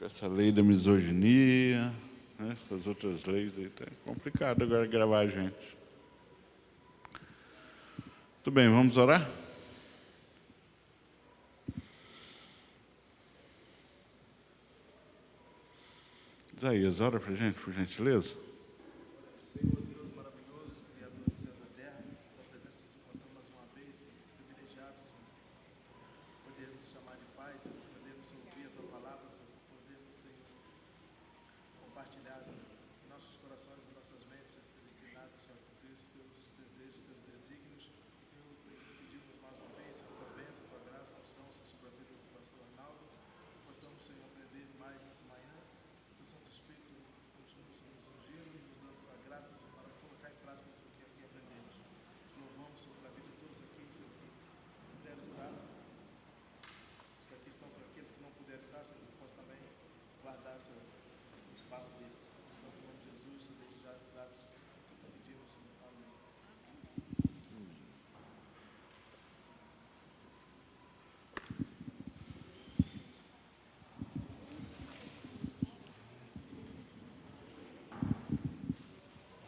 essa lei da misoginia, né? Essas outras leis aí, tá complicado agora gravar a gente. Tudo bem, vamos orar? Isaías, ora para a gente, por gentileza. Senhor Deus maravilhoso, Criador do céu e da terra, tua presença nos encontramos mais uma vez, Senhor, privilegiados, Senhor, podermos te chamar de Pai, Senhor, podermos ouvir a tua palavra, Senhor, podermos, Senhor, compartilhar, Senhor, em nossos corações e nossas mentes, Senhor, inclinados, Senhor, a cumprir os teus desejos, teus desígnios, Senhor, pedimos mais uma vez, Senhor, tua bênção, tua graça, a unção, Senhor, sobre a vida do pastor Arnaldo, que possamos, Senhor, aprender mais nessa manhã, que o Santo Espírito continue, Senhor, nos ungindo, nos dando a graça, Senhor, para colocar em prática isso que aqui aprendemos. Louvamos, Senhor, pela vida de todos aqui, Senhor, que puderam estar, os que aqui estão, Senhor, aqueles que não puderam estar, Senhor, que possa também guardar, Senhor, o espaço deles. No santo nome de Jesus, desde já gratos, pedimos, Senhor, amém.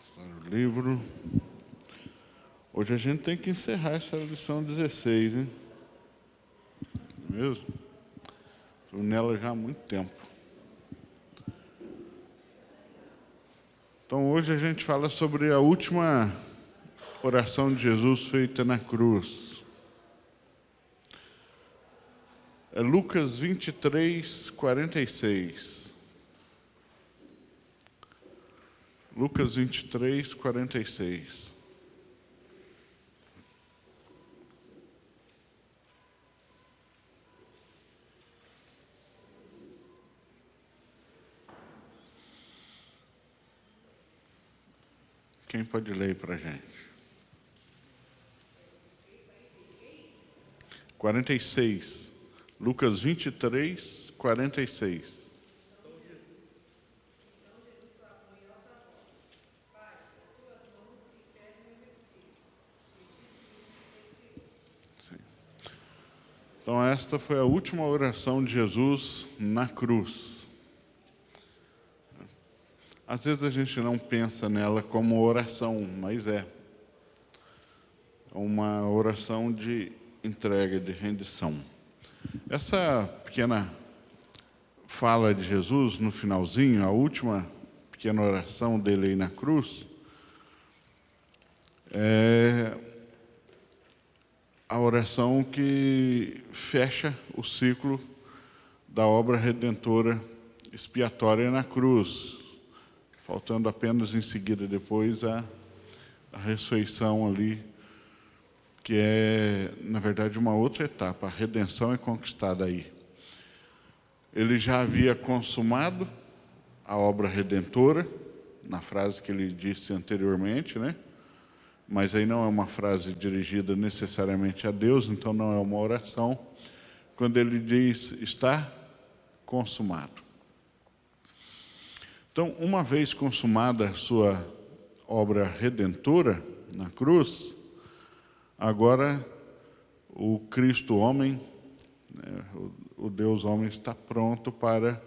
O livro. Hoje a gente tem que encerrar essa lição 16, hein? Não é mesmo? Estou nela já há muito tempo. Então hoje a gente fala sobre a última oração de Jesus feita na cruz. É Lucas 23, 46. Lucas 23, 46. Quem pode ler para a gente? 46. Lucas 23, 46. Então, esta foi a última oração de Jesus na cruz. Às vezes a gente não pensa nela como oração, mas é uma oração de entrega, de rendição. Essa pequena fala de Jesus no finalzinho, a última pequena oração dele aí na cruz, é a oração que fecha o ciclo da obra redentora expiatória na cruz, faltando apenas em seguida depois a ressurreição ali, que é, na verdade, uma outra etapa. A redenção é conquistada aí. Ele já havia consumado a obra redentora, na frase que ele disse anteriormente, né? Mas aí não é uma frase dirigida necessariamente a Deus, então não é uma oração. Quando ele diz, está consumado. Então, uma vez consumada a sua obra redentora na cruz, agora o Cristo homem, né, o Deus homem está pronto para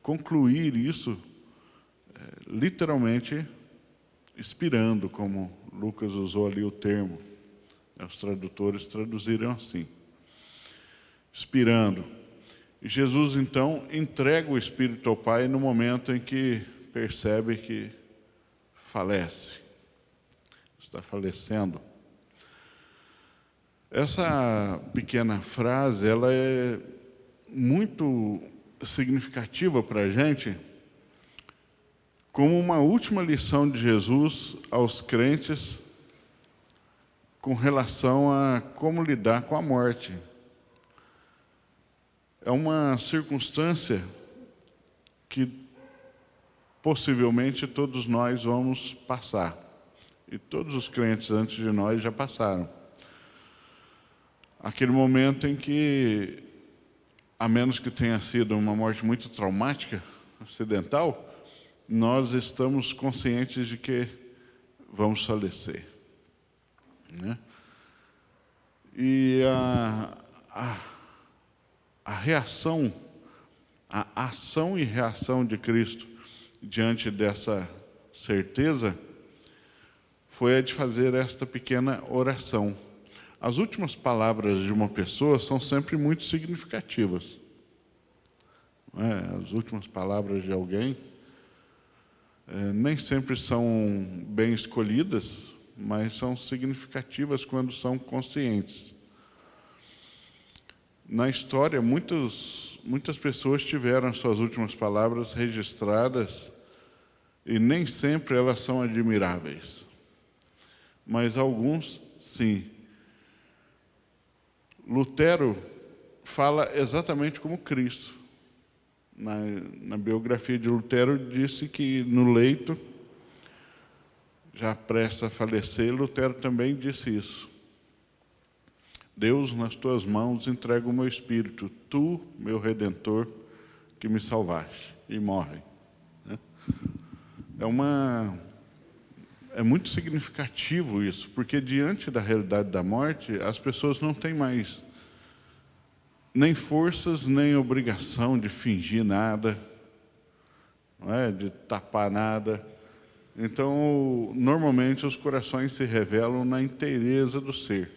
concluir isso, literalmente expirando, como Lucas usou ali o termo. Os tradutores traduziram assim, expirando. E Jesus, então, entrega o Espírito ao Pai no momento em que percebe que falece, está falecendo. Essa pequena frase, ela é muito significativa para a gente, como uma última lição de Jesus aos crentes com relação a como lidar com a morte. É uma circunstância que possivelmente todos nós vamos passar. E todos os crentes antes de nós já passaram. Aquele momento em que, a menos que tenha sido uma morte muito traumática, acidental, nós estamos conscientes de que vamos falecer, né? E a reação a ação e reação de Cristo diante dessa certeza foi a de fazer esta pequena oração. As últimas palavras de uma pessoa são sempre muito significativas. Não é? As últimas palavras de alguém nem sempre são bem escolhidas, mas são significativas quando são conscientes. Na história, muitas pessoas tiveram suas últimas palavras registradas e nem sempre elas são admiráveis. Mas alguns, sim. Lutero fala exatamente como Cristo. Na biografia de Lutero, disse que no leito, já prestes a falecer, Lutero também disse isso. Deus, nas tuas mãos entrego o meu espírito, tu, meu Redentor, que me salvaste. E morre. É muito significativo isso, porque diante da realidade da morte, as pessoas não têm mais nem forças, nem obrigação de fingir nada, não é? De tapar nada. Então, normalmente, os corações se revelam na inteireza do ser.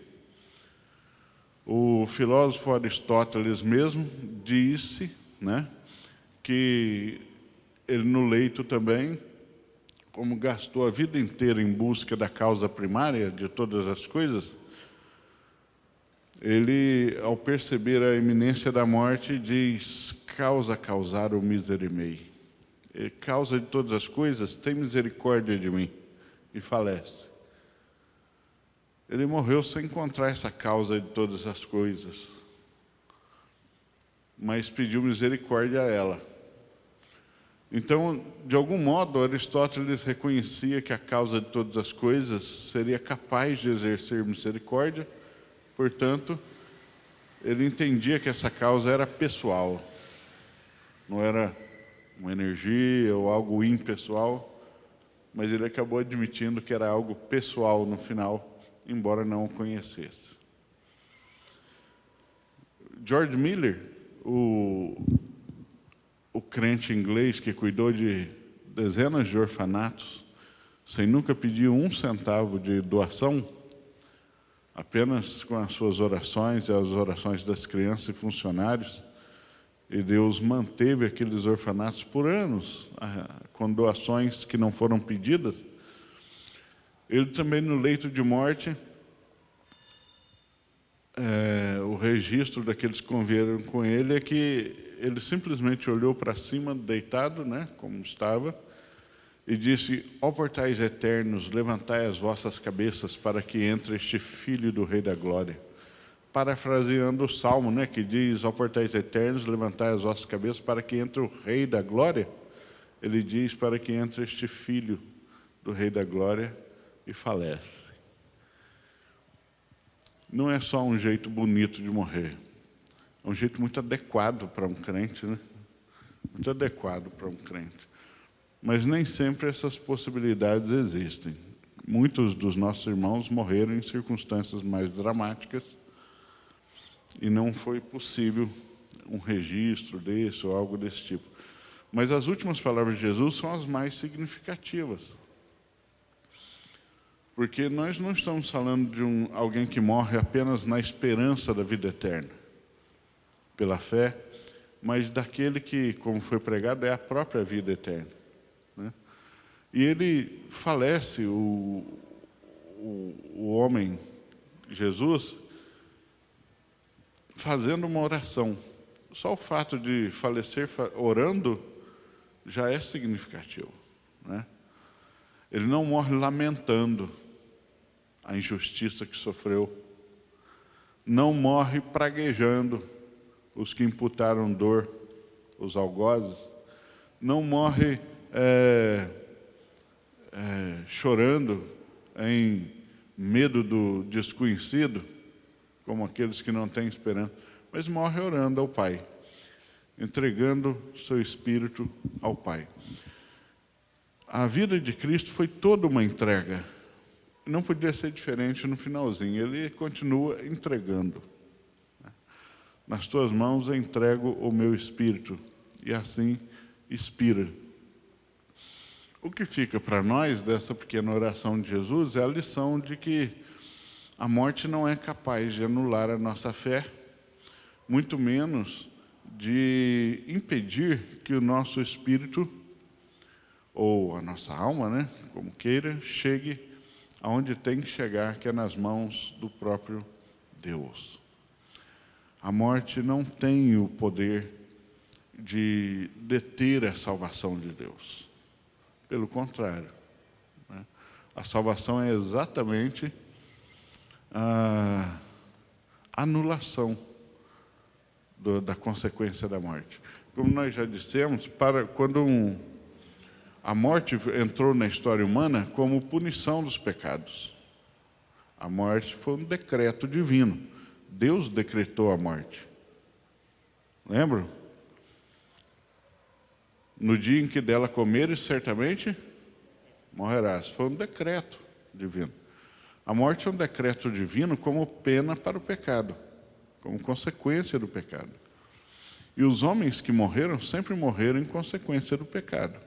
O filósofo Aristóteles mesmo disse, né, que ele no leito também, como gastou a vida inteira em busca da causa primária de todas as coisas, ele, ao perceber a iminência da morte, diz: causa causar o miserere mei. Causa de todas as coisas, tem misericórdia de mim. E falece. Ele morreu sem encontrar essa causa de todas as coisas, mas pediu misericórdia a ela. Então, de algum modo, Aristóteles reconhecia que a causa de todas as coisas seria capaz de exercer misericórdia, portanto, ele entendia que essa causa era pessoal, não era uma energia ou algo impessoal, mas ele acabou admitindo que era algo pessoal no final, embora não o conhecesse. George Miller, o crente inglês que cuidou de dezenas de orfanatos, sem nunca pedir um centavo de doação, apenas com as suas orações e as orações das crianças e funcionários, e Deus manteve aqueles orfanatos por anos, com doações que não foram pedidas. Ele também, no leito de morte, o registro daqueles que conviveram com ele é que ele simplesmente olhou para cima, deitado, né, como estava, e disse: ó portais eternos, levantai as vossas cabeças para que entre este Filho do Rei da Glória. Parafraseando o Salmo, né, que diz: ó portais eternos, levantai as vossas cabeças para que entre o Rei da Glória. Ele diz: para que entre este Filho do Rei da Glória, e falece. Não é só um jeito bonito de morrer, é um jeito muito adequado para um crente, né? Muito adequado para um crente. Mas nem sempre essas possibilidades existem. Muitos dos nossos irmãos morreram em circunstâncias mais dramáticas e não foi possível um registro desse ou algo desse tipo. Mas as últimas palavras de Jesus são as mais significativas. Porque nós não estamos falando de alguém que morre apenas na esperança da vida eterna, pela fé, mas daquele que, como foi pregado, é a própria vida eterna, né? E ele falece, o homem, Jesus, fazendo uma oração. Só o fato de falecer orando já é significativo, né? Ele não morre lamentando a injustiça que sofreu, não morre praguejando os que imputaram dor, os algozes, não morre chorando em medo do desconhecido, como aqueles que não têm esperança, mas morre orando ao Pai, entregando seu espírito ao Pai. A vida de Cristo foi toda uma entrega. Não podia ser diferente no finalzinho. Ele continua entregando. Nas tuas mãos eu entrego o meu espírito. e assim expira. O que fica para nós dessa pequena oração de Jesus é a lição de que a morte não é capaz de anular a nossa fé, muito menos de impedir que o nosso espírito, ou a nossa alma, né, como queira, chegue aonde tem que chegar, que é nas mãos do próprio Deus. A morte não tem o poder de deter a salvação de Deus. Pelo contrário, né? A salvação é exatamente a anulação da consequência da morte. Como nós já dissemos, quando a morte entrou na história humana como punição dos pecados. A morte foi um decreto divino. Deus decretou a morte. Lembram? No dia em que dela comeres, certamente morrerás. Foi um decreto divino. A morte é um decreto divino como pena para o pecado, como consequência do pecado. E os homens que morreram sempre morreram em consequência do pecado,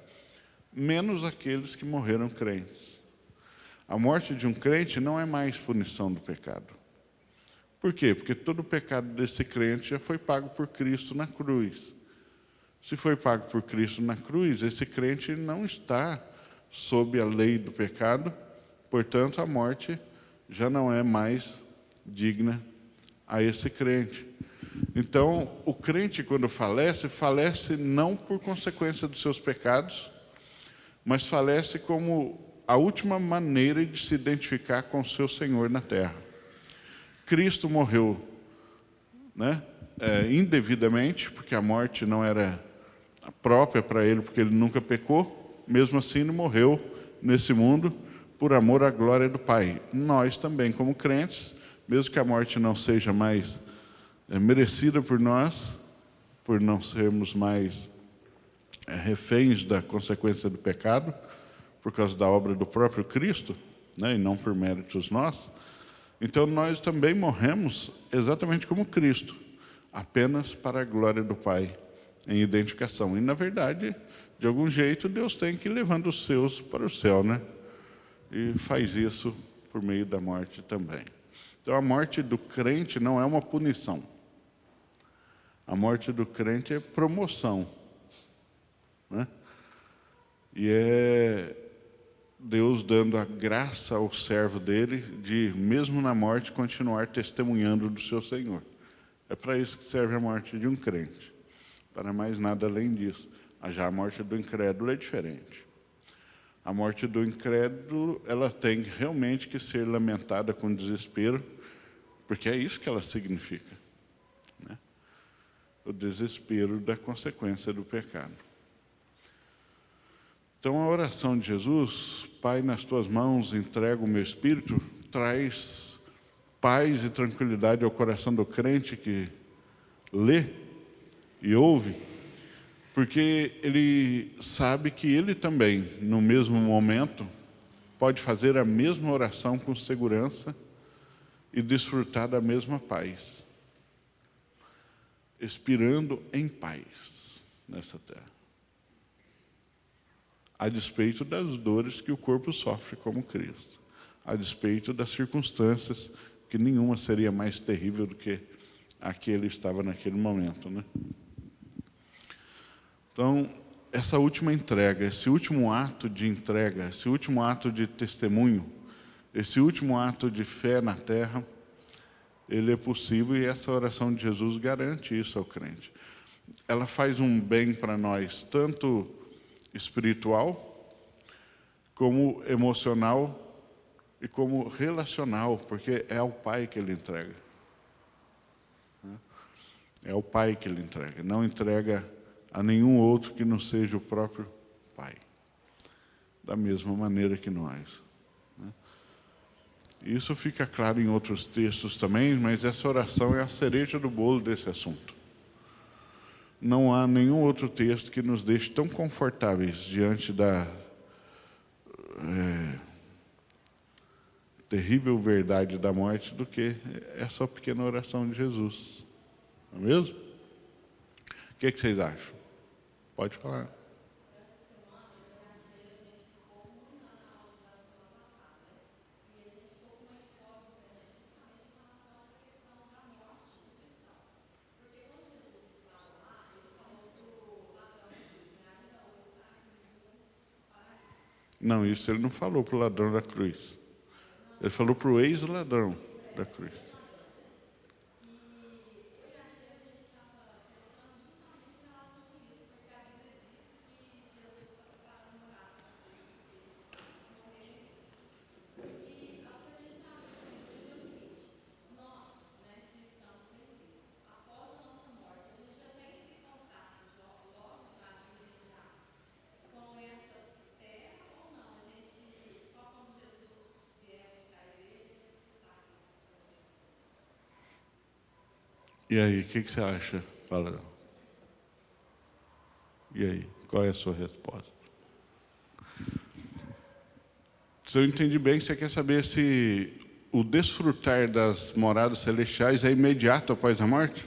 menos aqueles que morreram crentes. A morte de um crente não é mais punição do pecado. Por quê? Porque todo o pecado desse crente já foi pago por Cristo na cruz. Se foi pago por Cristo na cruz, esse crente não está sob a lei do pecado, portanto, a morte já não é mais digna a esse crente. Então, o crente, quando falece, falece não por consequência dos seus pecados, mas falece como a última maneira de se identificar com o seu Senhor na terra. Cristo morreu, né, indevidamente, porque a morte não era própria para ele, porque ele nunca pecou, mesmo assim ele morreu nesse mundo por amor à glória do Pai. Nós também, como crentes, mesmo que a morte não seja mais merecida por nós, por não sermos mais reféns da consequência do pecado, por causa da obra do próprio Cristo, né, e não por méritos nossos, então nós também morremos exatamente como Cristo, apenas para a glória do Pai, em identificação. E, na verdade, de algum jeito, Deus tem que ir levando os seus para o céu, né? E faz isso por meio da morte também. Então, a morte do crente não é uma punição. A morte do crente é promoção, né? E é Deus dando a graça ao servo dele de, mesmo na morte, continuar testemunhando do seu Senhor. É para isso que serve a morte de um crente. Para mais nada além disso. Já a morte do incrédulo é diferente. A morte do incrédulo, ela tem realmente que ser lamentada com desespero, porque é isso que ela significa, né? O desespero da consequência do pecado. Então, a oração de Jesus, Pai, nas tuas mãos entrego o meu espírito, traz paz e tranquilidade ao coração do crente que lê e ouve, porque ele sabe que ele também, no mesmo momento, pode fazer a mesma oração com segurança e desfrutar da mesma paz, expirando em paz nessa terra, a despeito das dores que o corpo sofre como Cristo, a despeito das circunstâncias que nenhuma seria mais terrível do que a que ele estava naquele momento, né? Então, essa última entrega, esse último ato de entrega, esse último ato de testemunho, esse último ato de fé na terra, ele é possível e essa oração de Jesus garante isso ao crente. Ela faz um bem para nós, tanto espiritual, como emocional e como relacional, porque é ao Pai que ele entrega. É ao Pai que ele entrega, não entrega a nenhum outro que não seja o próprio Pai, da mesma maneira que nós, né? Isso fica claro em outros textos também, mas essa oração é a cereja do bolo desse assunto. Não há nenhum outro texto que nos deixe tão confortáveis diante da terrível verdade da morte do que essa pequena oração de Jesus. Não é mesmo? O que vocês acham? Pode falar. Não, isso ele não falou para o ladrão da cruz. Ele falou para o ex-ladrão da cruz. E aí, o que você acha? Fala. E aí, qual é a sua resposta? Se eu entendi bem, você quer saber se o desfrutar das moradas celestiais é imediato após a morte?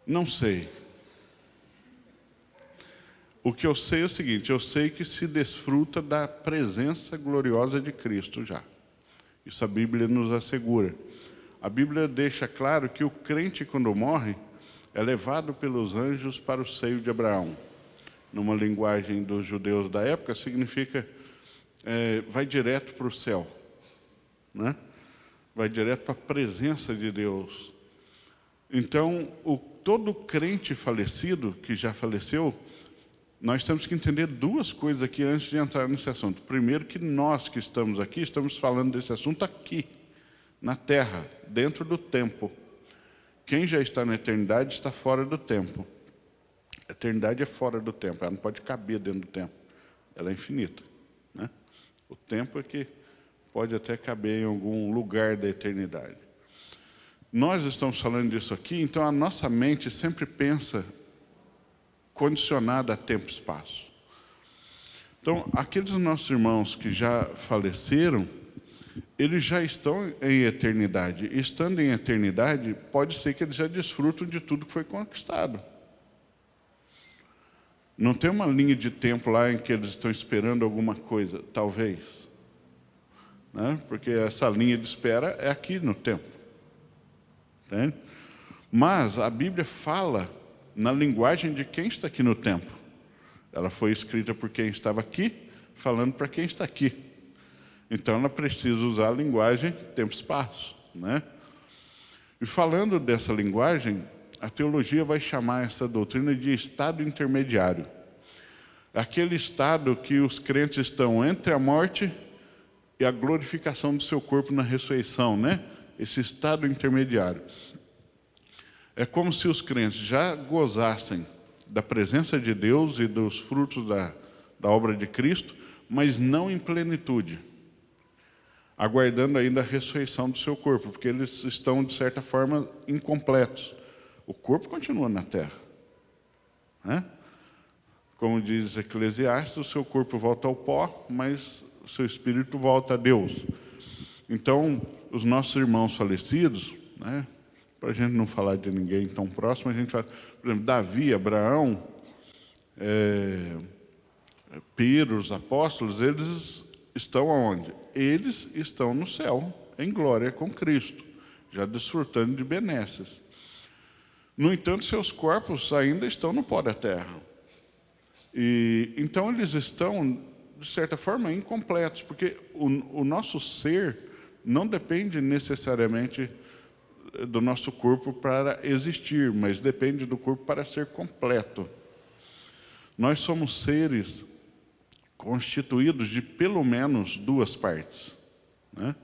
Não sei. O que eu sei é o seguinte, eu sei que se desfruta da presença gloriosa de Cristo já. Isso a Bíblia nos assegura. A Bíblia deixa claro que o crente, quando morre, é levado pelos anjos para o seio de Abraão. Numa linguagem dos judeus da época, significa vai direto para o céu, né? Vai direto para a presença de Deus. Então, todo crente falecido, que já faleceu, nós temos que entender duas coisas aqui antes de entrar nesse assunto. Primeiro, que nós que estamos aqui, estamos falando desse assunto aqui, na terra, dentro do tempo. Quem já está na eternidade está fora do tempo. A eternidade é fora do tempo, ela não pode caber dentro do tempo. Ela é infinita, né? O tempo é que pode até caber em algum lugar da eternidade. Nós estamos falando disso aqui, então a nossa mente sempre pensa condicionada a tempo e espaço. Então, aqueles nossos irmãos que já faleceram, eles já estão em eternidade. Estando em eternidade, pode ser que eles já desfrutam de tudo que foi conquistado. Não tem uma linha de tempo lá em que eles estão esperando alguma coisa, talvez, né? Porque essa linha de espera é aqui no tempo. Entende? Mas a Bíblia fala na linguagem de quem está aqui no tempo. Ela foi escrita por quem estava aqui, falando para quem está aqui. Então, ela precisa usar a linguagem tempo-espaço, né? E falando dessa linguagem, a teologia vai chamar essa doutrina de estado intermediário. Aquele estado que os crentes estão entre a morte e a glorificação do seu corpo na ressurreição, né? Esse estado intermediário. É como se os crentes já gozassem da presença de Deus e dos frutos da obra de Cristo, mas não em plenitude, aguardando ainda a ressurreição do seu corpo, porque eles estão, de certa forma, incompletos. O corpo continua na terra, né? Como diz Eclesiastes, o seu corpo volta ao pó, mas o seu espírito volta a Deus. Então, os nossos irmãos falecidos, né, para a gente não falar de ninguém tão próximo, a gente fala, por exemplo, Davi, Abraão, Pedro, os apóstolos, eles estão aonde? Eles estão no céu, em glória com Cristo, já desfrutando de benesses. No entanto, seus corpos ainda estão no pó da terra. E então eles estão, de certa forma, incompletos, porque o nosso ser não depende necessariamente do nosso corpo para existir, mas depende do corpo para ser completo. Nós somos seres constituídos de pelo menos duas partes, né?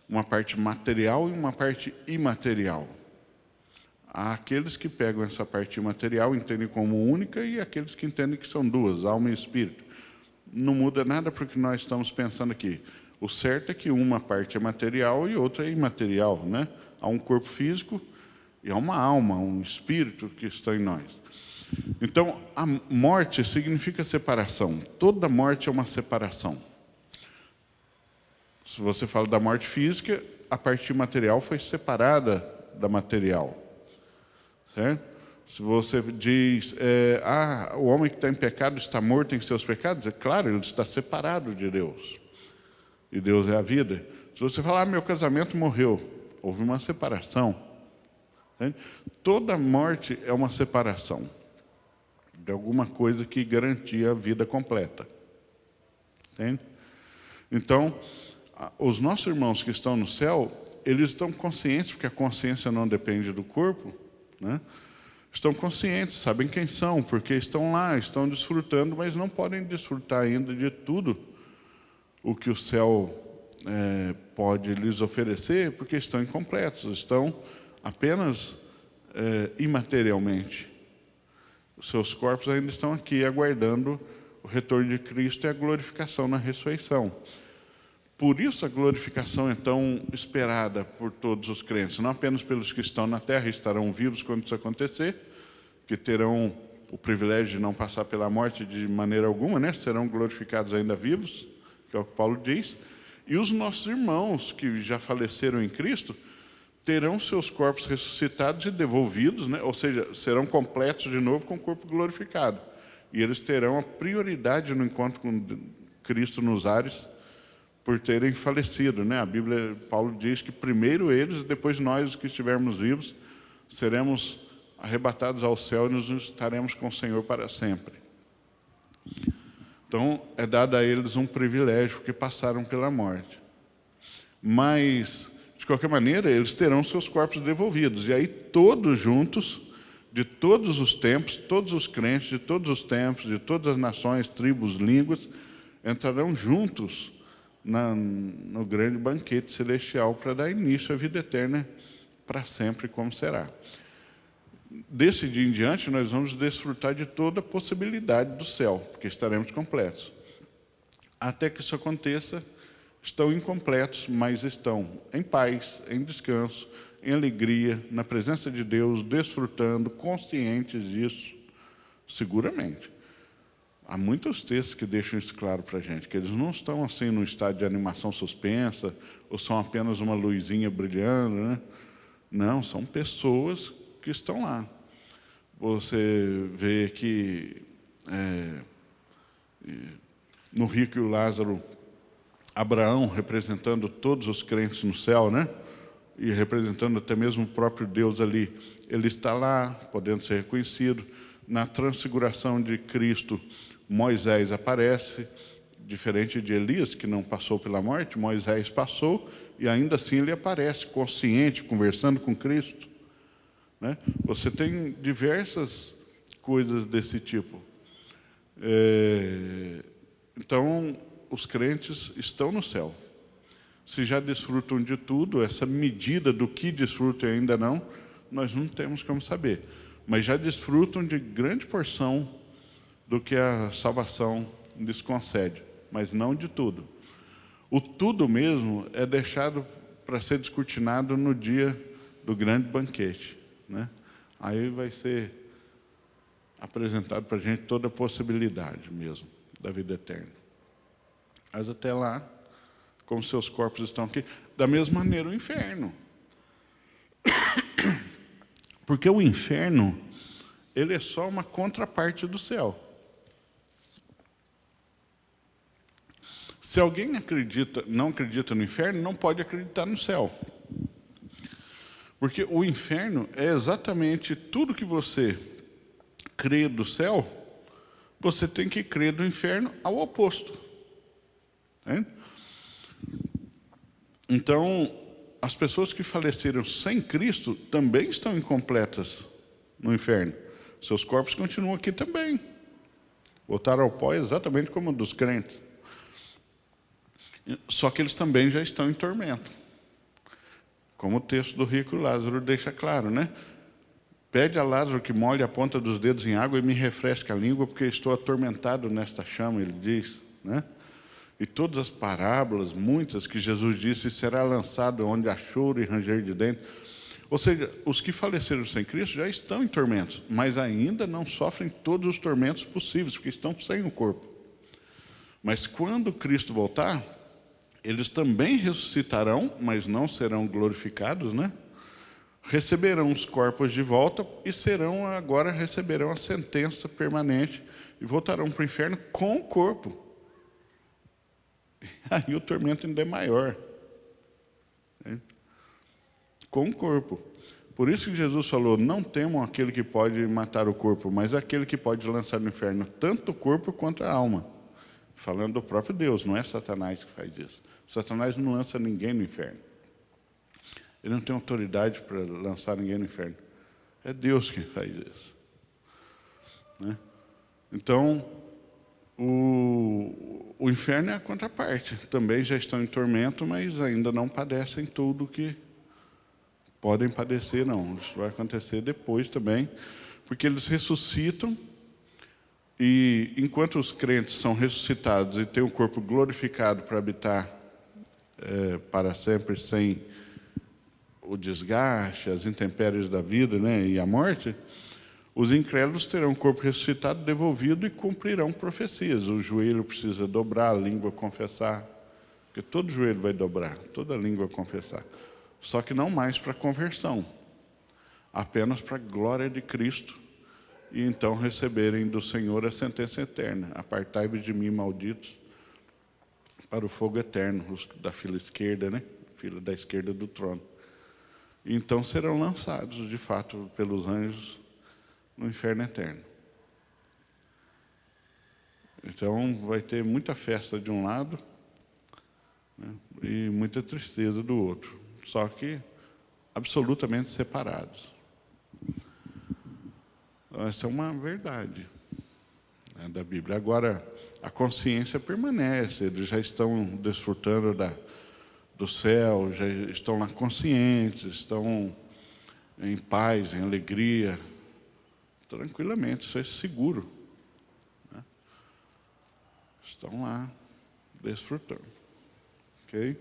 Uma parte material e uma parte imaterial. Há aqueles que pegam essa parte imaterial e entendem como única e aqueles que entendem que são duas, alma e espírito. Não muda nada porque nós estamos pensando aqui. O certo é que uma parte é material e outra é imaterial, né? Há um corpo físico e há uma alma, um espírito que está em nós. Então, a morte significa separação. Toda morte é uma separação. Se você fala da morte física, a parte material foi separada da material. Certo? Se você diz, o homem que está em pecado está morto em seus pecados, é claro, ele está separado de Deus. E Deus é a vida. Se você falar, meu casamento morreu, houve uma separação. Entende? Toda morte é uma separação de alguma coisa que garantia a vida completa. Entende? Então, os nossos irmãos que estão no céu, eles estão conscientes, porque a consciência não depende do corpo, né? Estão conscientes, sabem quem são, porque estão lá, estão desfrutando, mas não podem desfrutar ainda de tudo o que o céu pode lhes oferecer, porque estão incompletos, estão apenas imaterialmente. Os seus corpos ainda estão aqui, aguardando o retorno de Cristo e a glorificação na ressurreição. Por isso a glorificação é tão esperada por todos os crentes, não apenas pelos que estão na terra e estarão vivos quando isso acontecer, que terão o privilégio de não passar pela morte de maneira alguma, né? Serão glorificados ainda vivos, que é o que Paulo diz. E os nossos irmãos que já faleceram em Cristo terão seus corpos ressuscitados e devolvidos, né? Ou seja, serão completos de novo com o corpo glorificado. E eles terão a prioridade no encontro com Cristo nos ares, por terem falecido, né? A Bíblia, Paulo diz que primeiro eles, depois nós, os que estivermos vivos, seremos arrebatados ao céu e nos estaremos com o Senhor para sempre. Então, é dado a eles um privilégio, que passaram pela morte. Mas, de qualquer maneira, eles terão seus corpos devolvidos. E aí, todos juntos, de todos os tempos, todos os crentes, de todos os tempos, de todas as nações, tribos, línguas, entrarão juntos no grande banquete celestial para dar início à vida eterna para sempre, como será. Desse dia em diante, nós vamos desfrutar de toda a possibilidade do céu, porque estaremos completos. Até que isso aconteça, estão incompletos, mas estão em paz, em descanso, em alegria, na presença de Deus, desfrutando, conscientes disso, seguramente. Há muitos textos que deixam isso claro para a gente, que eles não estão assim num estado de animação suspensa, ou são apenas uma luzinha brilhando, né? Não, são pessoas que estão lá. Você vê que no rico e o Lázaro, Abraão representando todos os crentes no céu, né? E representando até mesmo o próprio Deus ali, ele está lá, podendo ser reconhecido. Na transfiguração de Cristo, Moisés aparece, diferente de Elias, que não passou pela morte, Moisés passou, e ainda assim ele aparece, consciente, conversando com Cristo. Né? Você tem diversas coisas desse tipo. Então, os crentes estão no céu. Se já desfrutam de tudo, essa medida do que desfrutam e ainda não, nós não temos como saber. Mas já desfrutam de grande porção do que a salvação lhes concede, mas não de tudo. O tudo mesmo é deixado para ser descortinado no dia do grande banquete, né? Aí vai ser apresentado para a gente toda a possibilidade mesmo da vida eterna. Mas até lá, como seus corpos estão aqui, da mesma maneira o inferno. Porque o inferno, ele é só uma contraparte do céu. Se alguém não acredita no inferno, não pode acreditar no céu. Porque o inferno é exatamente tudo que você crê do céu, você tem que crer do inferno ao oposto. Né? Então, as pessoas que faleceram sem Cristo também estão incompletas no inferno. Seus corpos continuam aqui também. Voltaram ao pó exatamente como o dos crentes. Só que eles também já estão em tormento. Como o texto do rico Lázaro deixa claro, né? Pede a Lázaro que molhe a ponta dos dedos em água e me refresque a língua, porque estou atormentado nesta chama, ele diz, né? E todas as parábolas, muitas que Jesus disse, será lançado onde há choro e ranger de dentes. Ou seja, os que faleceram sem Cristo já estão em tormentos, mas ainda não sofrem todos os tormentos possíveis, porque estão sem o corpo. Mas quando Cristo voltar, eles também ressuscitarão, mas não serão glorificados, né? receberão os corpos de volta e receberão a sentença permanente e voltarão para o inferno com o corpo. Aí o tormento ainda é maior. Né? Com o corpo. Por isso que Jesus falou, não temam aquele que pode matar o corpo, mas aquele que pode lançar no inferno tanto o corpo quanto a alma. Falando do próprio Deus, não é Satanás que faz isso. Satanás não lança ninguém no inferno. Ele não tem autoridade para lançar ninguém no inferno. É Deus quem faz isso. Né? Então, o inferno é a contraparte. Também já estão em tormento, mas ainda não padecem tudo que podem padecer, não. Isso vai acontecer depois também, porque eles ressuscitam, e enquanto os crentes são ressuscitados e têm o corpo glorificado para habitar para sempre sem o desgaste, as intempéries da vida, né, e a morte, os incrédulos terão o corpo ressuscitado, devolvido e cumprirão profecias. O joelho precisa dobrar, a língua confessar, porque todo joelho vai dobrar, toda língua confessar. Só que não mais para conversão, apenas para a glória de Cristo, e então receberem do Senhor a sentença eterna. Apartai-vos de mim, malditos, para o fogo eterno, os da fila esquerda, né? Fila da esquerda do trono. E então serão lançados, de fato, pelos anjos no inferno eterno. Então vai ter muita festa de um lado, né, e muita tristeza do outro. Só que absolutamente separados. Essa é uma verdade, né, da Bíblia. Agora, a consciência permanece, eles já estão desfrutando do céu, já estão lá conscientes, estão em paz, em alegria, tranquilamente, isso é seguro. Né? Estão lá desfrutando. Ok?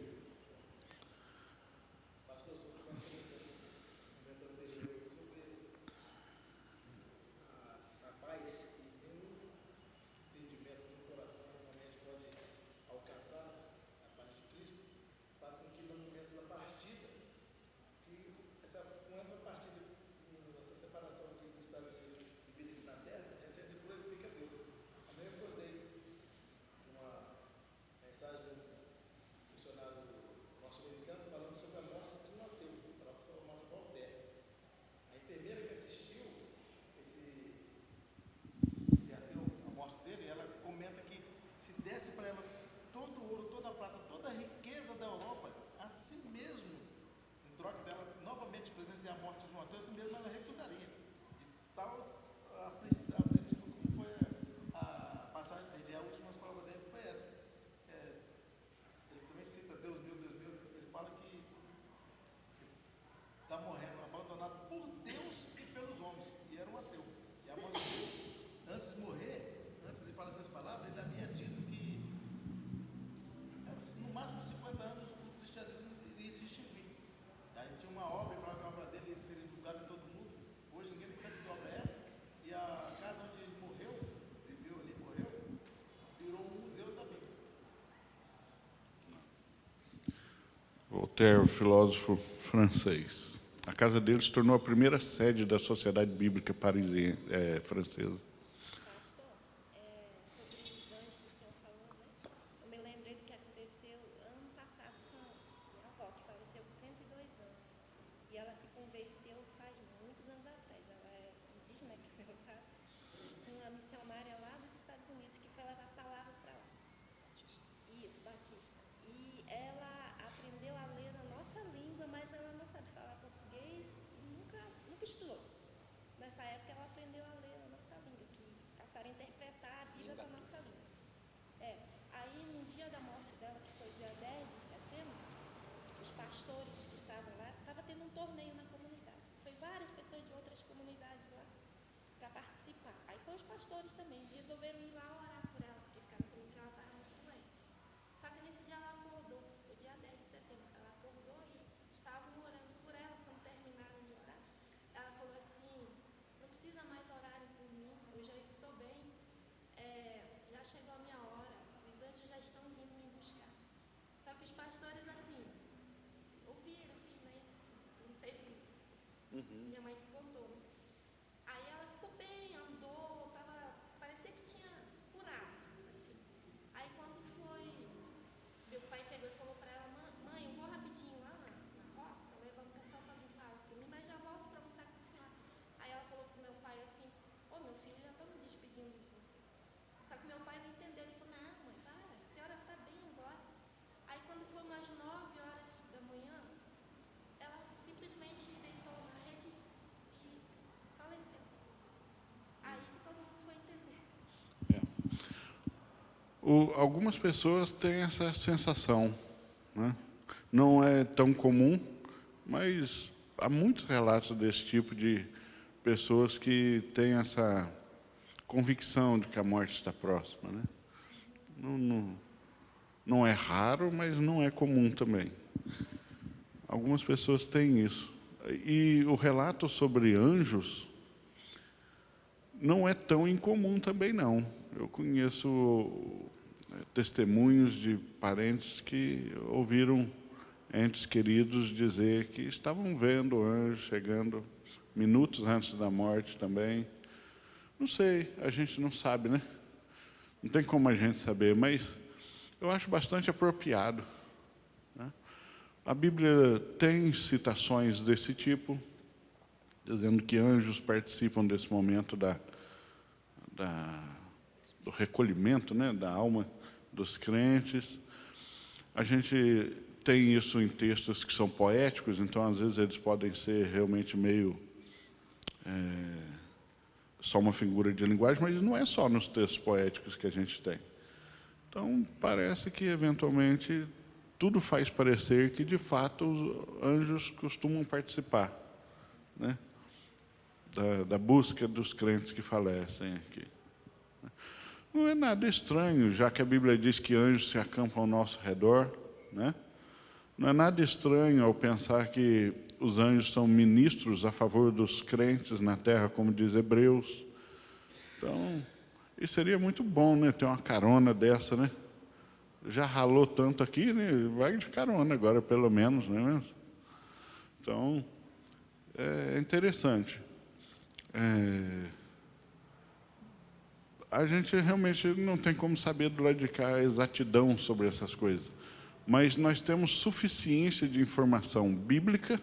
Voltaire, o filósofo francês. A casa dele se tornou a primeira sede da Sociedade Bíblica francesa. Pastor, sobre os anjos que o senhor falou, né? Eu me lembrei do que aconteceu ano passado com minha avó, que faleceu com 102 anos. E ela se converteu faz muitos anos atrás. Ela é indígena, que o senhor sabe, uma missionária lá dos Estados Unidos que foi levar a palavra para lá. Isso, Batista. E ela aprendeu a ler na nossa língua, mas ela não sabe falar português e nunca estudou. Nessa época ela aprendeu a ler na nossa língua, que passaram a interpretar a Bíblia para a nossa língua. Aí no dia da morte dela, que foi dia 10 de setembro, os pastores que estavam lá, estava tendo um torneio na comunidade. Foi várias pessoas de outras comunidades lá para participar. Aí foram os pastores também, resolveram ir lá orar por ela, porque ficaram sabendo que ela estava muito doente. Só que nesse dia ela acordou, foi dia 10 de setembro, ela acordou e estavam orando por ela. Quando terminaram de orar, ela falou assim: não precisa mais orarem por mim, eu já estou bem, já chegou a minha hora, os anjos já estão vindo me buscar. Só que os pastores, assim, ouviram, assim, né? Não sei se Minha mãe que contou. Aí ela ficou bem, andou, parecia que tinha curado, assim. Aí quando foi, meu pai pegou e falou para ela, mãe, eu vou rapidinho lá na roça, levantar só para limpar o filme, mas já volto para almoçar com a senhora. Aí ela falou pro meu pai assim, ô meu filho, já estou me despedindo de você. Só que meu pai não entendeu, ele falou, não, mãe, para, a senhora está bem agora. Aí quando foi umas 9 horas da manhã, ela simplesmente deitou na rede e faleceu. Aí todo mundo foi entender. Algumas pessoas têm essa sensação, né? Não é tão comum, mas há muitos relatos desse tipo de pessoas que têm essa convicção de que a morte está próxima, né? Não é raro, mas não é comum também. Algumas pessoas têm isso. E o relato sobre anjos não é tão incomum também, não. Eu conheço testemunhos de parentes que ouviram entes queridos dizer que estavam vendo anjos chegando minutos antes da morte também. Não sei, a gente não sabe, né? Não tem como a gente saber, mas eu acho bastante apropriado, né? A Bíblia tem citações desse tipo, dizendo que anjos participam desse momento do recolhimento, né, da alma dos crentes. A gente tem isso em textos que são poéticos, então às vezes eles podem ser realmente meio só uma figura de linguagem, mas não é só nos textos poéticos que a gente tem. Então parece que eventualmente tudo faz parecer que de fato os anjos costumam participar, né, da busca dos crentes que falecem aqui. Não é nada estranho, já que a Bíblia diz que anjos se acampam ao nosso redor, né? Não é nada estranho ao pensar que os anjos são ministros a favor dos crentes na terra, como diz Hebreus. Então, isso seria muito bom, né? Ter uma carona dessa, né? Já ralou tanto aqui, né? Vai de carona agora, pelo menos, não é mesmo? Então, é interessante. A gente realmente não tem como saber do lado de cá a exatidão sobre essas coisas. Mas nós temos suficiência de informação bíblica,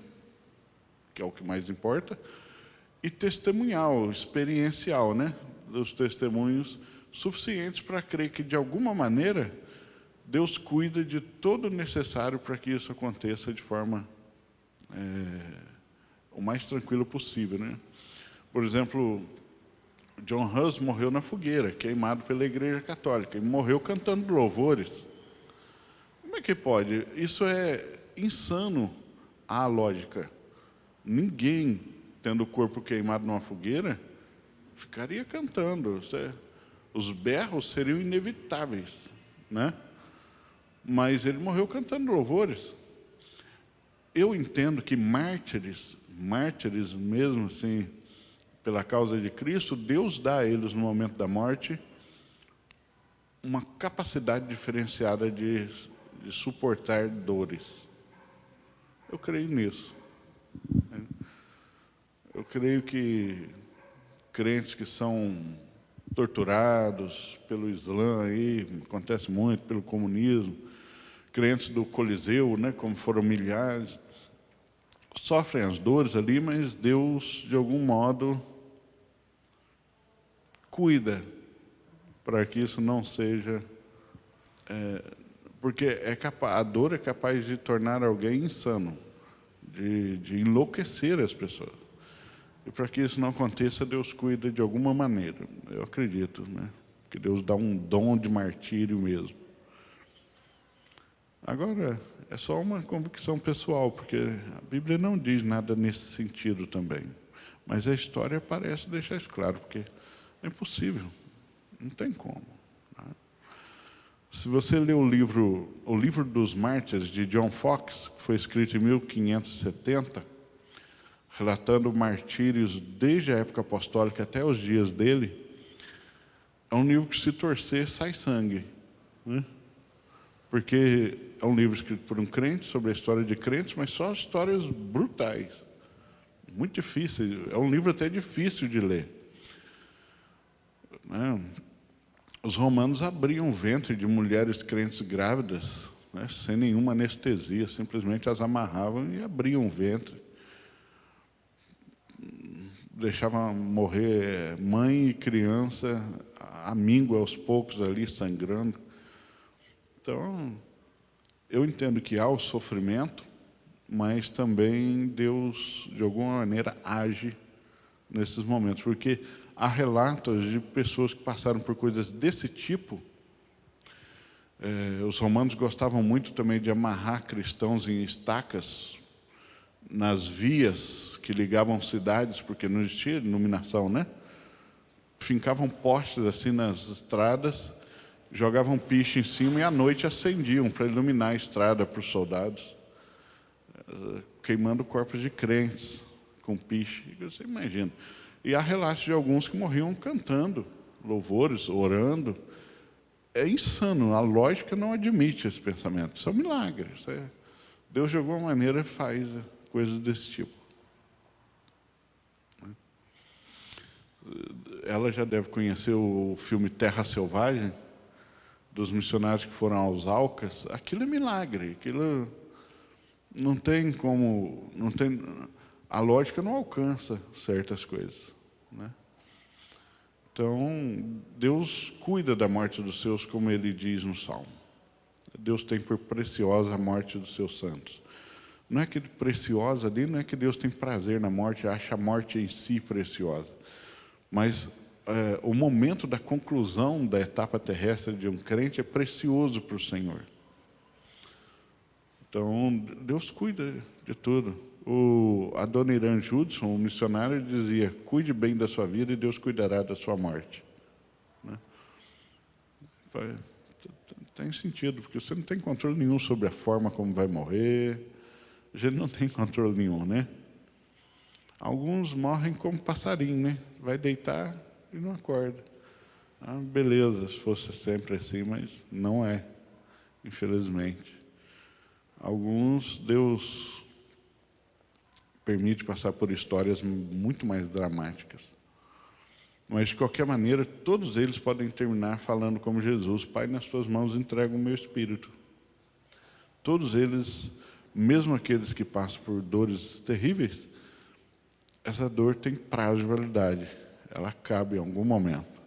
que é o que mais importa, e testemunhal, experiencial, né? Dos testemunhos suficientes para crer que, de alguma maneira, Deus cuida de todo o necessário para que isso aconteça de forma o mais tranquilo possível, né? Por exemplo, John Hus morreu na fogueira, queimado pela Igreja Católica, e morreu cantando louvores. Como é que pode? Isso é insano à lógica. Ninguém, tendo o corpo queimado numa fogueira, ficaria cantando. Os berros seriam inevitáveis, né? Mas ele morreu cantando louvores. Eu entendo que mártires mesmo assim, pela causa de Cristo, Deus dá a eles no momento da morte uma capacidade diferenciada de suportar dores. Eu creio nisso. Eu creio que crentes que são torturados pelo Islã, aí, acontece muito, pelo comunismo, crentes do Coliseu, né, como foram milhares, sofrem as dores ali, mas Deus, de algum modo, cuida para que isso não seja... porque a dor é capaz de tornar alguém insano, de enlouquecer as pessoas. E para que isso não aconteça, Deus cuida de alguma maneira. Eu acredito, né? Que Deus dá um dom de martírio mesmo. Agora, é só uma convicção pessoal, porque a Bíblia não diz nada nesse sentido também. Mas a história parece deixar isso claro, porque é impossível. Não tem como. Né? Se você ler o livro dos Mártires, de John Foxe, que foi escrito em 1570, relatando martírios desde a época apostólica até os dias dele, é um livro que, se torcer, sai sangue, né? Porque é um livro escrito por um crente, sobre a história de crentes, mas só histórias brutais. muito difícil, é um livro até difícil de ler. Né? Os romanos abriam o ventre de mulheres crentes grávidas, né, sem nenhuma anestesia, simplesmente as amarravam e abriam o ventre. Deixavam morrer mãe e criança, a míngua aos poucos ali, sangrando. Então, eu entendo que há o sofrimento, mas também Deus, de alguma maneira, age nesses momentos, porque há relatos de pessoas que passaram por coisas desse tipo. Os romanos gostavam muito também de amarrar cristãos em estacas nas vias que ligavam cidades, porque não existia iluminação, né? Fincavam postes assim nas estradas, jogavam piche em cima e à noite acendiam para iluminar a estrada para os soldados, queimando corpos de crentes com piche. Você imagina. E há relatos de alguns que morriam cantando louvores, orando. É insano, a lógica não admite esse pensamento. Isso é um milagre. Deus, de alguma maneira, faz coisas desse tipo. Ela já deve conhecer o filme Terra Selvagem, dos missionários que foram aos Alcas. Aquilo é milagre, aquilo não tem como... a lógica não alcança certas coisas, né? Então, Deus cuida da morte dos seus, como Ele diz no Salmo. Deus tem por preciosa a morte dos seus santos. Não é que preciosa ali, não é que Deus tem prazer na morte, acha a morte em si preciosa. Mas o momento da conclusão da etapa terrestre de um crente é precioso para o Senhor. Então, Deus cuida de tudo. A dona Irã Judson, o missionário, dizia: cuide bem da sua vida e Deus cuidará da sua morte. Né? Tem sentido, porque você não tem controle nenhum sobre a forma como vai morrer. A gente não tem controle nenhum, né? Alguns morrem como passarinho, né? Vai deitar e não acorda. Beleza, se fosse sempre assim, mas não é, infelizmente. Alguns, Deus permite passar por histórias muito mais dramáticas. Mas, de qualquer maneira, todos eles podem terminar falando como Jesus: Pai, nas tuas mãos entrego o meu espírito. Todos eles, mesmo aqueles que passam por dores terríveis, essa dor tem prazo de validade. Ela acaba em algum momento.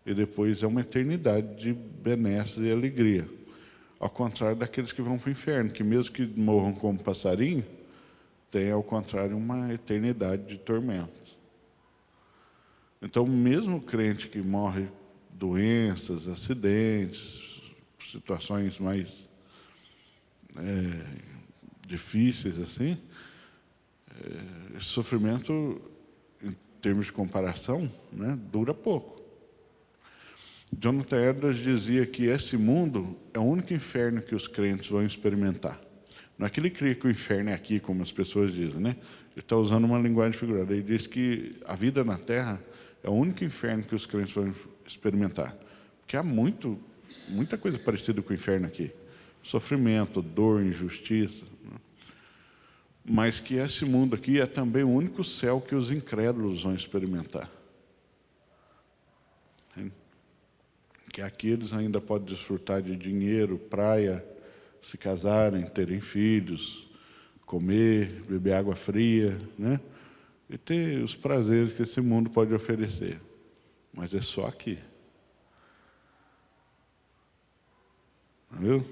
E depois é uma eternidade de benesses e alegria. Ao contrário daqueles que vão para o inferno, que mesmo que morram como passarinho, tem, ao contrário, uma eternidade de tormentos. Então, mesmo o crente que morre doenças, acidentes, situações mais difíceis assim, esse sofrimento, em termos de comparação, né, dura pouco. Jonathan Edwards dizia que esse mundo é o único inferno que os crentes vão experimentar. Não é que ele cria que o inferno é aqui, como as pessoas dizem, né? Ele está usando uma linguagem figurada. Ele diz que a vida na Terra é o único inferno que os crentes vão experimentar. Porque há muita coisa parecida com o inferno aqui. Sofrimento, dor, injustiça. Né? Mas que esse mundo aqui é também o único céu que os incrédulos vão experimentar. Que aqui eles ainda podem desfrutar de dinheiro, praia, se casarem, terem filhos, comer, beber água fria, né? E ter os prazeres que esse mundo pode oferecer. Mas é só aqui. Entendeu?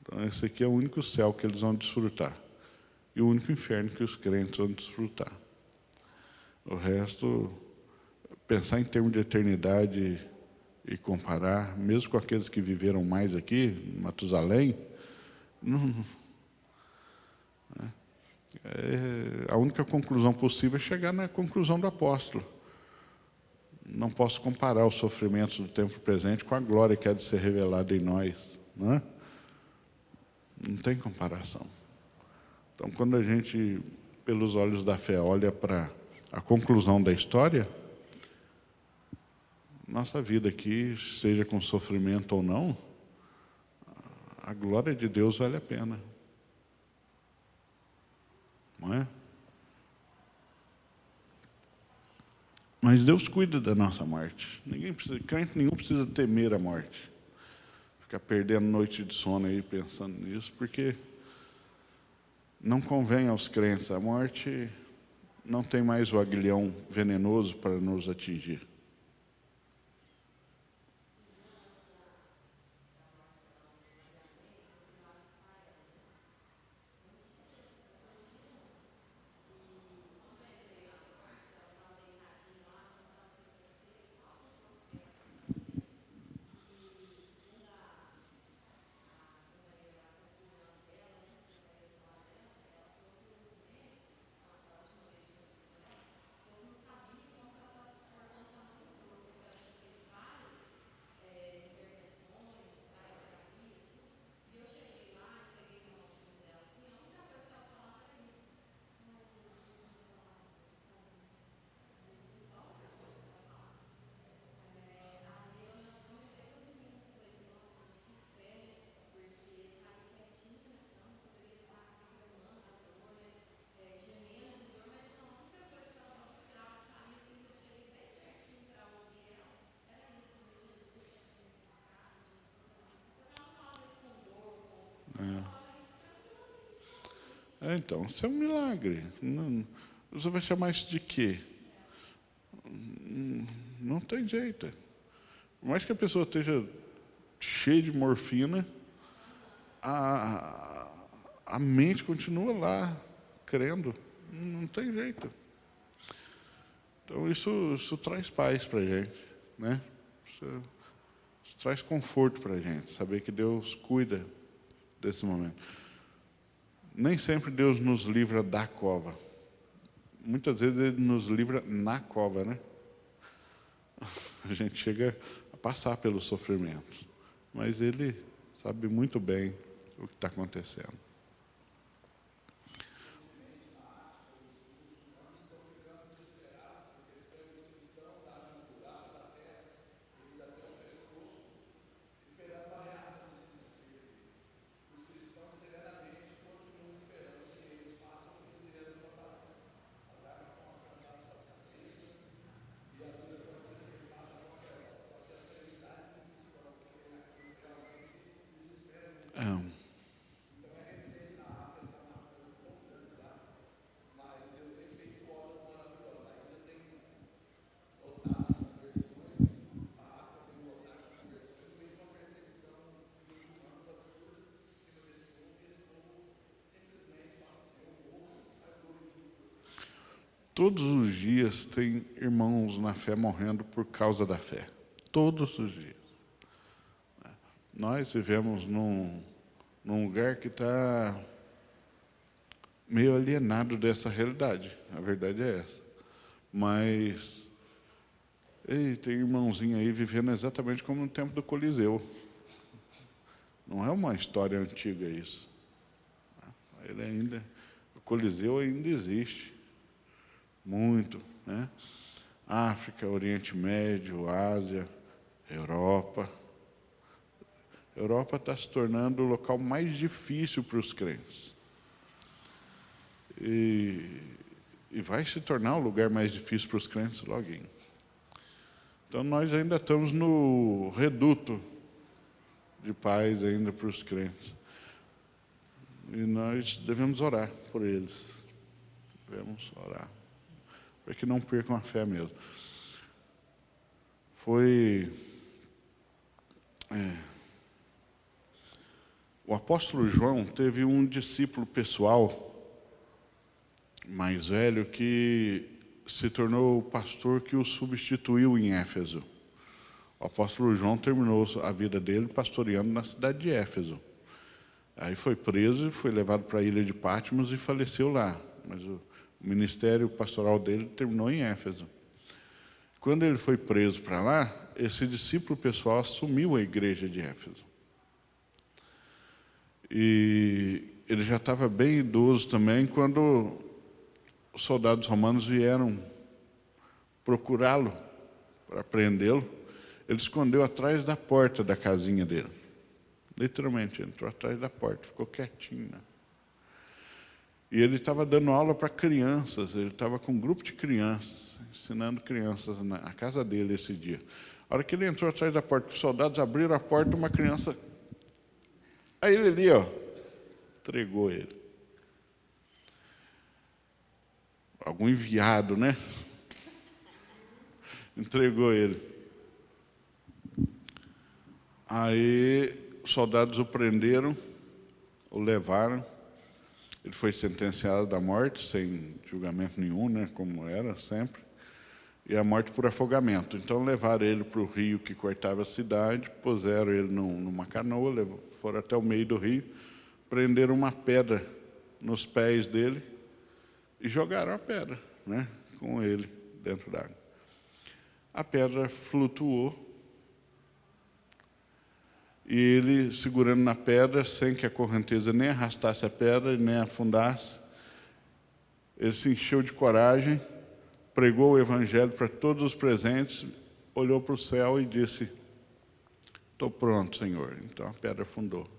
Então, esse aqui é o único céu que eles vão desfrutar. E o único inferno que os crentes vão desfrutar. O resto, pensar em termos de eternidade e comparar, mesmo com aqueles que viveram mais aqui, em Matusalém, a única conclusão possível é chegar na conclusão do apóstolo. Não posso comparar os sofrimentos do tempo presente com a glória que há de ser revelada em nós. Não tem comparação. Então, quando a gente, pelos olhos da fé, olha para a conclusão da história, nossa vida aqui, seja com sofrimento ou não, a glória de Deus vale a pena. Não é? Mas Deus cuida da nossa morte. Crente nenhum precisa temer a morte. Ficar perdendo noite de sono aí pensando nisso, porque não convém aos crentes. A morte não tem mais o aguilhão venenoso para nos atingir. Então, isso é um milagre. Você vai chamar isso de quê? Não tem jeito. Por mais que a pessoa esteja cheia de morfina, a mente continua lá, crendo. Não tem jeito. Então, isso traz paz para a gente, né? Isso traz conforto para a gente, saber que Deus cuida desse momento. Nem sempre Deus nos livra da cova. Muitas vezes Ele nos livra na cova, né? A gente chega a passar pelos sofrimentos, mas Ele sabe muito bem o que está acontecendo. Todos os dias tem irmãos na fé morrendo por causa da fé. Todos os dias. Nós vivemos num lugar que está meio alienado dessa realidade. A verdade é essa. Mas tem irmãozinho aí vivendo exatamente como no tempo do Coliseu. Não é uma história antiga isso. O Coliseu ainda existe. Muito, né? África, Oriente Médio, Ásia, Europa. A Europa está se tornando o local mais difícil para os crentes. E vai se tornar o lugar mais difícil para os crentes logo. Então nós ainda estamos no reduto de paz ainda para os crentes. E nós devemos orar por eles. Devemos orar. Para que não percam a fé mesmo. O apóstolo João teve um discípulo pessoal mais velho que se tornou o pastor que o substituiu em Éfeso. O apóstolo João terminou a vida dele pastoreando na cidade de Éfeso. Aí foi preso, foi levado para a ilha de Patmos e faleceu lá. Mas o ministério pastoral dele terminou em Éfeso. Quando ele foi preso para lá, esse discípulo pessoal assumiu a igreja de Éfeso. E ele já estava bem idoso também quando os soldados romanos vieram procurá-lo para prendê-lo. Ele escondeu atrás da porta da casinha dele. Literalmente, entrou atrás da porta, ficou quietinho, né? E ele estava dando aula para crianças, ele estava com um grupo de crianças, ensinando crianças na casa dele esse dia. A hora que ele entrou atrás da porta, os soldados abriram a porta, uma criança... Aí ele ali, ó, entregou ele. Algum enviado, né? Entregou ele. Aí os soldados o prenderam, o levaram. Ele foi sentenciado à morte, sem julgamento nenhum, né, como era sempre, e a morte por afogamento. Então levaram ele para o rio que cortava a cidade, puseram ele numa canoa, foram até o meio do rio, prenderam uma pedra nos pés dele e jogaram a pedra, né, com ele dentro d'água. A pedra flutuou e ele, segurando na pedra, sem que a correnteza nem arrastasse a pedra, nem afundasse, ele se encheu de coragem, pregou o Evangelho para todos os presentes, olhou para o céu e disse: estou pronto, Senhor. Então a pedra afundou.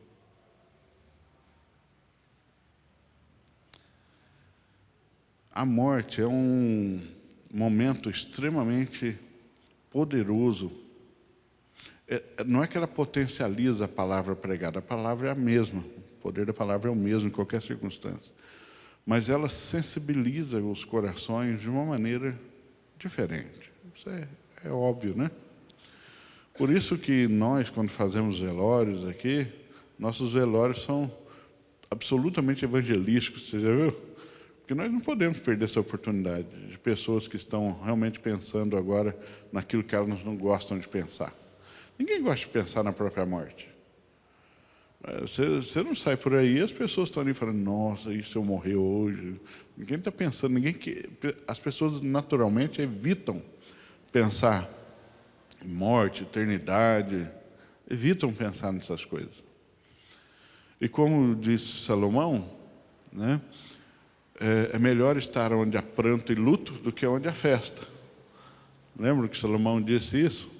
A morte é um momento extremamente poderoso. Não é que ela potencializa a palavra pregada, a palavra é a mesma, o poder da palavra é o mesmo em qualquer circunstância. Mas ela sensibiliza os corações de uma maneira diferente. Isso é óbvio, né? Por isso que nós, quando fazemos velórios aqui, nossos velórios são absolutamente evangelísticos, você já viu? Porque nós não podemos perder essa oportunidade de pessoas que estão realmente pensando agora naquilo que elas não gostam de pensar. Ninguém gosta de pensar na própria morte. Você não sai por aí, as pessoas estão ali falando: nossa, e se eu morrer hoje? Ninguém está pensando, as pessoas naturalmente evitam pensar em morte, eternidade, evitam pensar nessas coisas. E como disse Salomão, né, é melhor estar onde há pranto e luto do que onde há festa. Lembra que Salomão disse isso?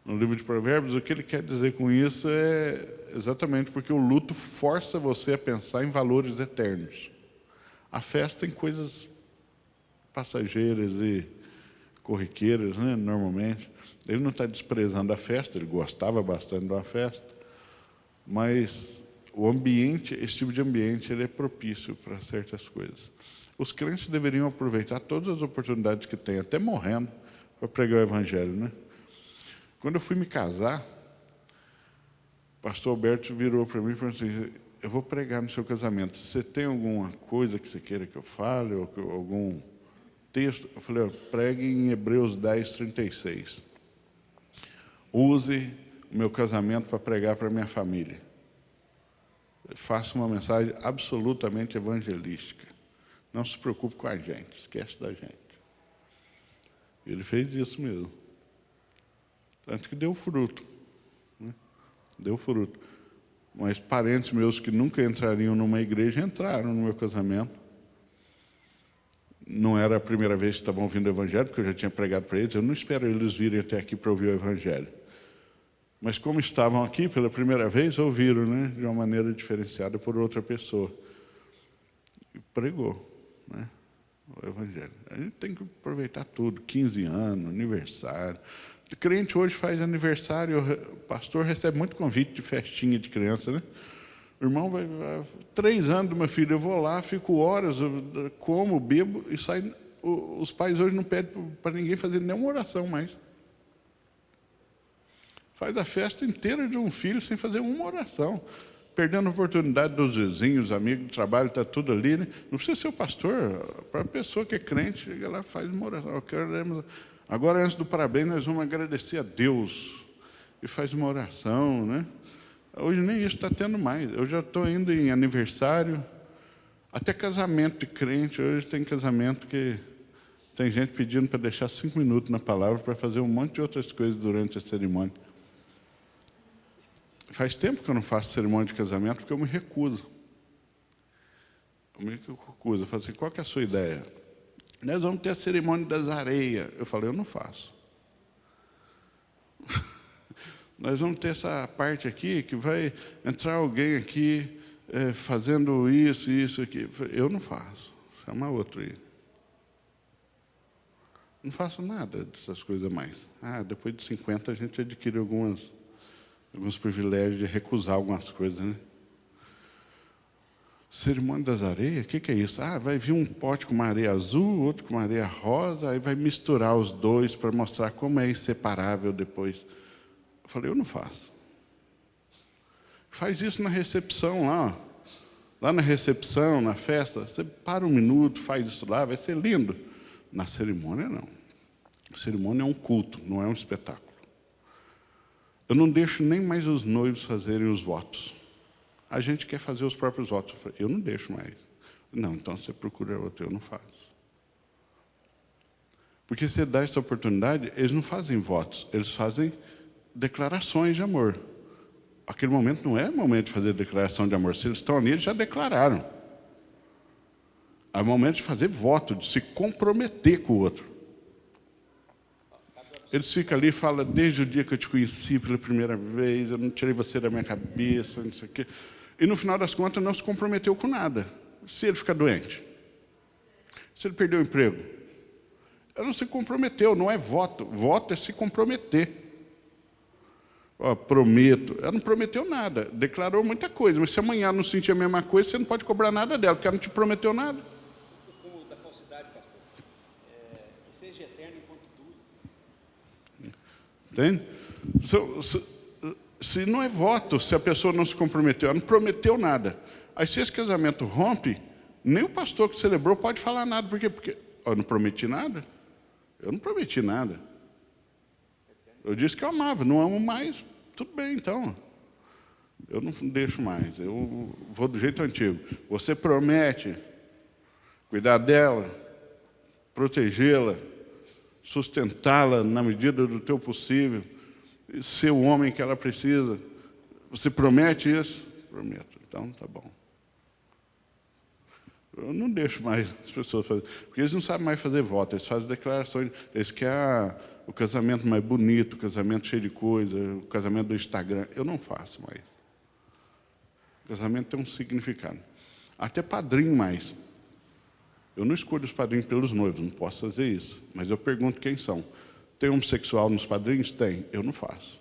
No livro de Provérbios, o que ele quer dizer com isso é exatamente porque o luto força você a pensar em valores eternos. A festa tem coisas passageiras e corriqueiras, né, normalmente. Ele não está desprezando a festa, ele gostava bastante de uma festa, mas o ambiente, esse tipo de ambiente, ele é propício para certas coisas. Os crentes deveriam aproveitar todas as oportunidades que têm, até morrendo, para pregar o Evangelho, né? Quando eu fui me casar, o pastor Alberto virou para mim e falou assim: eu vou pregar no seu casamento. Você tem alguma coisa que você queira que eu fale, ou algum texto? Eu falei: pregue em Hebreus 10, 36. Use o meu casamento para pregar para a minha família. Faça uma mensagem absolutamente evangelística. Não se preocupe com a gente, esquece da gente. Ele fez isso mesmo. Tanto que deu fruto, né? Deu fruto. Mas parentes meus que nunca entrariam numa igreja entraram no meu casamento. Não era a primeira vez que estavam ouvindo o Evangelho, porque eu já tinha pregado para eles. Eu não espero eles virem até aqui para ouvir o Evangelho. Mas como estavam aqui pela primeira vez, ouviram, né, de uma maneira diferenciada por outra pessoa. E pregou, né, o Evangelho. A gente tem que aproveitar tudo, 15 anos, aniversário. O crente hoje faz aniversário, o pastor recebe muito convite de festinha de criança, né? O irmão vai 3 anos do meu filho, eu vou lá, fico horas, como, bebo e saio. Os pais hoje não pedem para ninguém fazer nenhuma oração mais. Faz a festa inteira de um filho sem fazer uma oração, perdendo a oportunidade dos vizinhos, amigos de trabalho, está tudo ali, né? Não precisa ser o pastor, para a pessoa que é crente, chega lá e faz uma oração. Agora, antes do parabéns, nós vamos agradecer a Deus e faz uma oração, né? Hoje nem isso está tendo mais. Eu já estou indo em aniversário, até casamento de crente. Hoje tem casamento que tem gente pedindo para deixar 5 minutos na palavra para fazer um monte de outras coisas durante a cerimônia. Faz tempo que eu não faço cerimônia de casamento porque eu me recuso. Eu falo assim: qual que é a sua ideia? Nós vamos ter a cerimônia das areias. Eu falei: eu não faço. Nós vamos ter essa parte aqui que vai entrar alguém aqui fazendo isso, isso, aqui. Eu não faço. Chama outro aí. Não faço nada dessas coisas mais. Depois de 50 a gente adquire alguns privilégios de recusar algumas coisas, né? Cerimônia das areias, o que é isso? Vai vir um pote com uma areia azul, outro com uma areia rosa, aí vai misturar os dois para mostrar como é inseparável depois. Eu falei, eu não faço. Faz isso na recepção lá, ó. Lá na recepção, na festa, você para um minuto, faz isso lá, vai ser lindo. Na cerimônia, não. A cerimônia é um culto, não é um espetáculo. Eu não deixo nem mais os noivos fazerem os votos. A gente quer fazer os próprios votos. Eu não deixo mais. Não, então você procura outro, eu não faço. Porque você dá essa oportunidade, eles não fazem votos, eles fazem declarações de amor. Aquele momento não é momento de fazer declaração de amor. Se eles estão ali, eles já declararam. É momento de fazer voto, de se comprometer com o outro. Eles ficam ali e falam, desde o dia que eu te conheci pela primeira vez, eu não tirei você da minha cabeça, não sei o quê. E no final das contas não se comprometeu com nada. Se ele ficar doente, se ele perder o emprego, ele não se comprometeu, não é voto. Voto é se comprometer. Prometo. Ela não prometeu nada, declarou muita coisa, mas se amanhã não sentir a mesma coisa, você não pode cobrar nada dela, porque ela não te prometeu nada. O cúmulo da falsidade, pastor, que seja eterno enquanto dura. Entende? Se não é voto, se a pessoa não se comprometeu, ela não prometeu nada. Aí se esse casamento rompe, nem o pastor que celebrou pode falar nada. Por quê? Porque eu não prometi nada. Eu não prometi nada. Eu disse que eu amava, não amo mais, tudo bem então. Eu não deixo mais, eu vou do jeito antigo. Você promete cuidar dela, protegê-la, sustentá-la na medida do teu possível, ser o homem que ela precisa. Você promete isso? Prometo. Então, tá bom. Eu não deixo mais as pessoas fazerem, porque eles não sabem mais fazer voto, eles fazem declarações, eles querem o casamento mais bonito, o casamento cheio de coisa, o casamento do Instagram. Eu não faço mais. O casamento tem um significado. Até padrinho mais. Eu não escolho os padrinhos pelos noivos, não posso fazer isso. Mas eu pergunto quem são. Tem homossexual nos padrinhos? Tem. Eu não faço.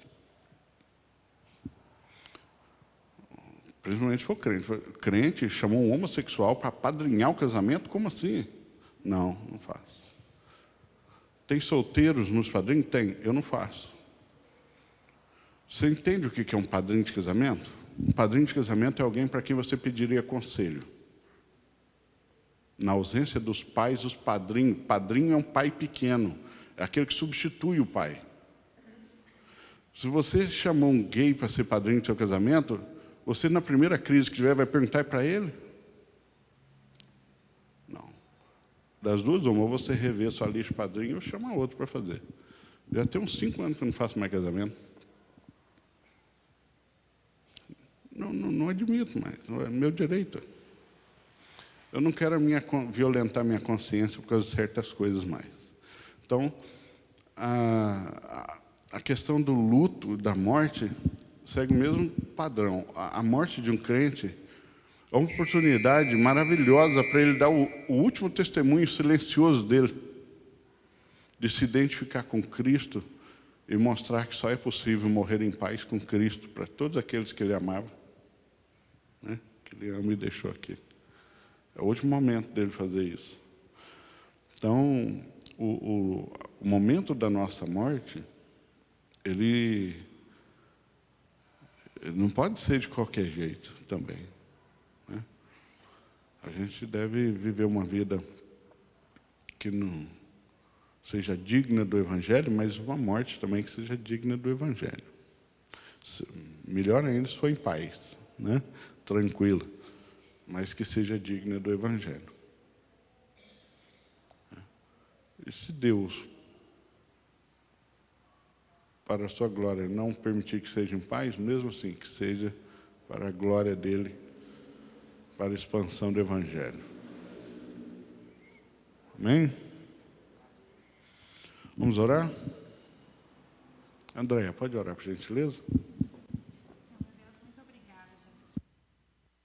Principalmente se for crente. Crente chamou um homossexual para padrinhar o casamento? Como assim? Não, não faço. Tem solteiros nos padrinhos? Tem. Eu não faço. Você entende o que é um padrinho de casamento? Um padrinho de casamento é alguém para quem você pediria conselho. Na ausência dos pais, os padrinhos. Padrinho é um pai pequeno. É aquele que substitui o pai. Se você chamou um gay para ser padrinho do seu casamento, você, na primeira crise que tiver, vai perguntar para ele? Não. Das duas, ou você rever sua lista de padrinho ou chamar outro para fazer. Já tem uns 5 anos que eu não faço mais casamento. Não admito mais, não é meu direito. Eu não quero violentar minha consciência por causa de certas coisas mais. Então, a questão do luto, da morte, segue o mesmo padrão. A morte de um crente é uma oportunidade maravilhosa para ele dar o último testemunho silencioso dele, de se identificar com Cristo e mostrar que só é possível morrer em paz com Cristo para todos aqueles que ele amava, né? Que ele ama e deixou aqui. É o último momento dele fazer isso. Então, o momento da nossa morte, ele não pode ser de qualquer jeito também, né? A gente deve viver uma vida que não seja digna do Evangelho, mas uma morte também que seja digna do Evangelho. Melhor ainda se for em paz, né? Tranquila, mas que seja digna do Evangelho. E se Deus, para a sua glória, não permitir que seja em paz, mesmo assim, que seja para a glória dele, para a expansão do Evangelho. Amém? Vamos orar? Andréia, pode orar, por gentileza?